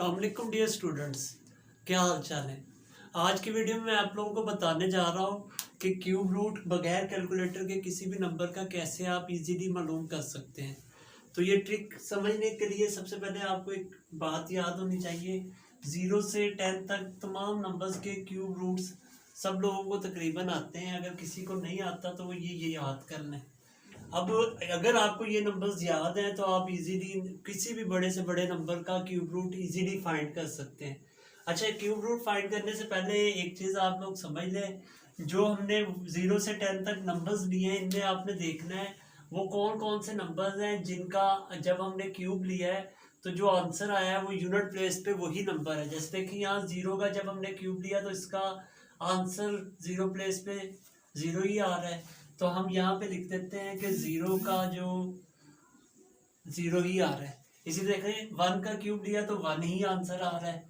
अस्सलामुअलैकुम dear students, क्या हाल चाल है। आज की वीडियो में मैं आप लोगों को बताने जा रहा हूँ कि क्यूब रूट बगैर कैलकुलेटर के किसी भी नंबर का कैसे आप इजीली मालूम कर सकते हैं। तो ये ट्रिक समझने के लिए सबसे पहले आपको एक बात याद होनी चाहिए। 0 से 10 तक तमाम नंबर्स के क्यूब रूट्स सब लोगों को तकरीबन आते हैं। अगर किसी को नहीं आता तो वो ये याद कर लें। अब अगर आपको ये नंबर्स याद हैं तो आप इजीली किसी भी बड़े से बड़े नंबर का क्यूब रूट इजीली फाइंड कर सकते हैं। अच्छा, क्यूब रूट फाइंड करने से पहले एक चीज़ आप लोग समझ लें, जो हमने 0 से 10 तक नंबर्स लिए हैं इनमें आपने देखना है वो कौन कौन से नंबर्स हैं जिनका जब हमने क्यूब लिया है तो जो आंसर आया है वो यूनिट प्लेस पे वही नंबर है। जैसे देखिए यहाँ 0 का जब हमने क्यूब लिया तो इसका आंसर 0 प्लेस पे 0 ही आ रहा है। तो हम यहाँ पे लिख देते हैं कि 0 का जो 0 ही आ रहा है। इसी देखें 1 का क्यूब लिया तो 1 ही आंसर आ रहा है,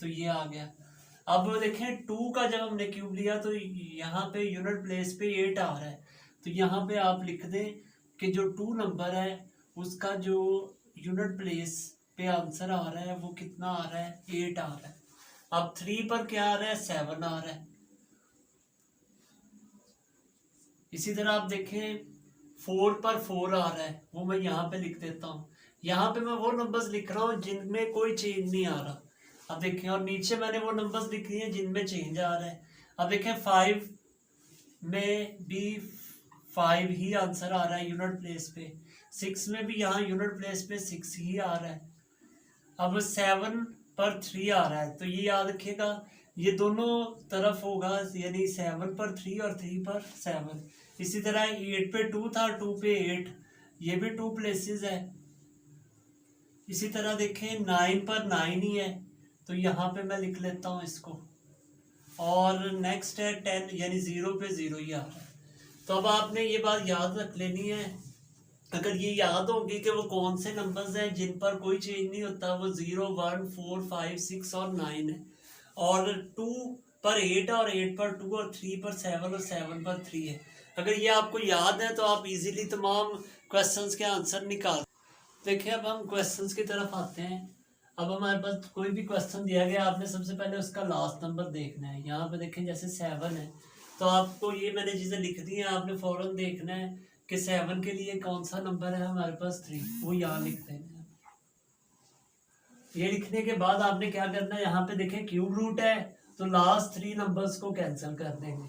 तो ये आ गया। अब देखें 2 का जब हमने क्यूब लिया तो यहाँ पे यूनिट प्लेस पे 8 आ रहा है। तो यहाँ पे आप लिख दें कि जो 2 नंबर है उसका जो यूनिट प्लेस पे आंसर आ रहा है वो कितना आ रहा है, 8 आ रहा है। अब 3 पर क्या आ रहा है, 7 आ रहा है। इसी तरह आप देखें 4 पर 4 आ रहा है, वो मैं यहाँ पे लिख देता हूँ। यहाँ पे मैं वो नंबर्स लिख रहा हूँ जिनमें कोई चेंज नहीं आ रहा। अब देखें, और नीचे मैंने वो नंबर्स लिख लिए हैं जिनमें चेंज आ रहा है। अब देखें 5 में भी 5 ही आंसर आ रहा है यूनिट प्लेस पे। 6 में भी यहाँ यूनिट प्लेस पे 6 ही आ रहा है। अब 7 पर 3 आ रहा है, तो ये याद रखिएगा ये दोनों तरफ होगा, यानी 7 पर 3 और 3 पर 7। इसी तरह 8 पे 2 था, 2 पे 8, ये भी 2 प्लेसेस है। इसी तरह देखें 9 पर 9 ही है, तो यहाँ पे मैं लिख लेता हूँ इसको। और नेक्स्ट है 10, यानी 0 पे 0 ही आ रहा है। तो अब आपने ये बात याद रख लेनी है। अगर ये याद होगी कि वो कौन से नंबर्स हैं जिन पर कोई चेंज नहीं होता, वो 0, 1, 4, 5, 6 और 9 है। और 2 पर 8 और 8 पर 2 और 3 पर 7 और 7 पर 3 है। अगर ये आपको याद है तो आप इजीली तमाम क्वेश्चंस के आंसर निकाल। देखिए अब हम क्वेश्चंस की तरफ आते हैं। अब हमारे पास कोई भी क्वेश्चन दिया गया, आपने सबसे पहले उसका लास्ट नंबर देखना है। यहाँ पे देखें जैसे 7 है, तो आपको ये मैंने चीज़ें लिख दी हैं, आपने फौरन देखना है कि 7 के लिए कौन सा नंबर है हमारे पास, 3, वो यहाँ लिख देना है। ये लिखने के बाद आपने क्या करना है, यहाँ पे देखें क्यूब रूट है तो लास्ट 3 नंबर्स को कैंसिल कर देंगे।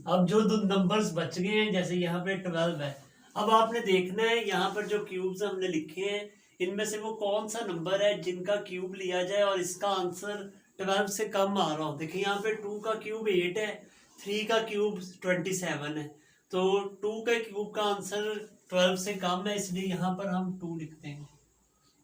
अब जो दो नंबर्स बच गए हैं, जैसे यहाँ पे 12 है, अब आपने देखना है यहाँ पर जो क्यूब्स हमने लिखे हैं इनमें से वो कौन सा नंबर है जिनका क्यूब लिया जाए और इसका आंसर 12 से कम आ रहा हो। देखिए यहाँ पे 2 का क्यूब 8 है, 3 का क्यूब 27 है, तो 2 के क्यूब का आंसर 12 से कम है, इसलिए यहाँ पर हम 2 लिख देंगे।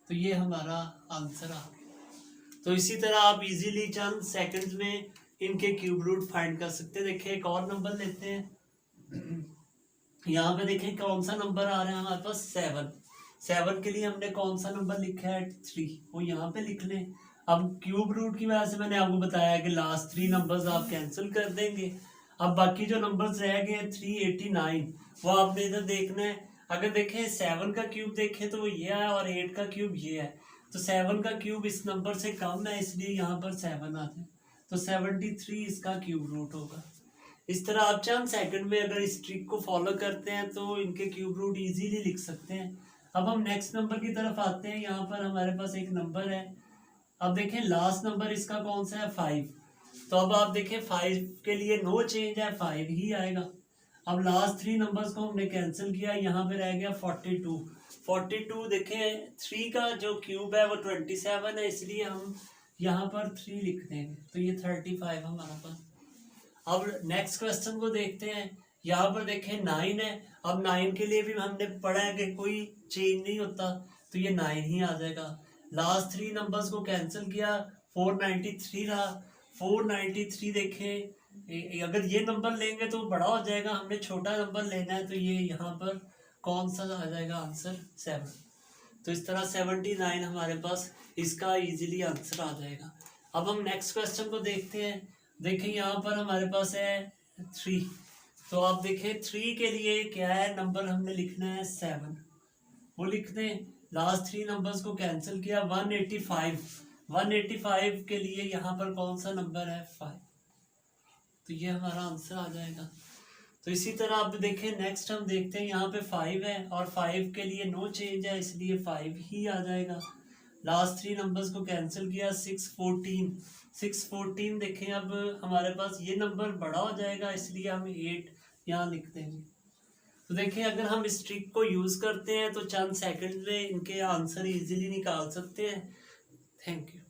तो ये हमारा आंसर आ गया। तो इसी तरह आप इजीली चंद सेकंड्स में इनके क्यूब रूट फाइंड कर सकते हैं। देखिए एक और नंबर लेते हैं। यहाँ पे देखें कौन सा नंबर आ रहा है हमारे पास, 7। 7 के लिए हमने कौन सा नंबर लिखा है, 3, वो यहाँ पे लिख लें। अब क्यूब रूट की वजह से मैंने आपको बताया कि लास्ट 3 नंबर्स आप कैंसिल कर देंगे। अब बाकी जो नंबर्स रह गए 389, वो आपने इधर देखना है। अगर देखें 7 का क्यूब देखें तो वो ये है और 8 का क्यूब ये है, तो 7 का क्यूब इस नंबर से कम है, इसलिए यहाँ पर 7 आता है, तो 73 इसका क्यूब रूट होगा। इस तरह आप चंद सेकंड में अगर इस ट्रिक को फॉलो करते हैं तो इनके क्यूब रूट इजीली लिख सकते हैं। अब हम नेक्स्ट नंबर की तरफ आते हैं। यहाँ पर हमारे पास एक नंबर है। अब देखें लास्ट नंबर इसका कौन सा है, 5। तो अब आप देखें 5 के लिए नो चेंज है, 5 ही आएगा। अब लास्ट 3 नंबर्स को हमने कैंसिल किया, यहाँ पे रह गया 42। 42 देखें 3 का जो क्यूब है वो 27 है, इसलिए हम यहाँ पर 3 लिख देंगे, तो ये 35 हमारा पास। अब नेक्स्ट क्वेश्चन को देखते हैं। यहाँ पर देखें 9 है। अब 9 के लिए भी हमने पढ़ा है कि कोई चेंज नहीं होता, तो ये 9 ही आ जाएगा। लास्ट 3 नंबर्स को कैंसिल किया, 493 रहा। 493 देखें, अगर ये नंबर लेंगे तो बड़ा हो जाएगा, हमने छोटा नंबर लेना है, तो ये यहाँ पर कौन सा आ जाएगा आंसर, 7। तो इस तरह 79 हमारे पास इसका इजीली आंसर आ जाएगा। अब हम नेक्स्ट क्वेश्चन को देखते हैं। देखिए यहाँ पर हमारे पास है 3, तो आप देखें 3 के लिए क्या है नंबर, हमने लिखना है 7, वो लिख दें। लास्ट 3 नंबर्स को कैंसिल किया 185। 185 के लिए यहाँ पर कौन सा नंबर है 5, तो ये हमारा आंसर आ जाएगा। तो इसी तरह आप देखें नेक्स्ट हम देखते हैं यहाँ पे 5 है और 5 के लिए नो चेंज है इसलिए 5 ही आ जाएगा। लास्ट 3 नंबर्स को कैंसिल किया 614। 614 देखें अब हमारे पास ये नंबर बड़ा हो जाएगा इसलिए हम 8 यहाँ लिख देंगे। तो देखिए अगर हम इस ट्रिक को यूज़ करते हैं तो चंद सेकंड में इनके आंसर इजीली निकाल सकते हैं। Thank you.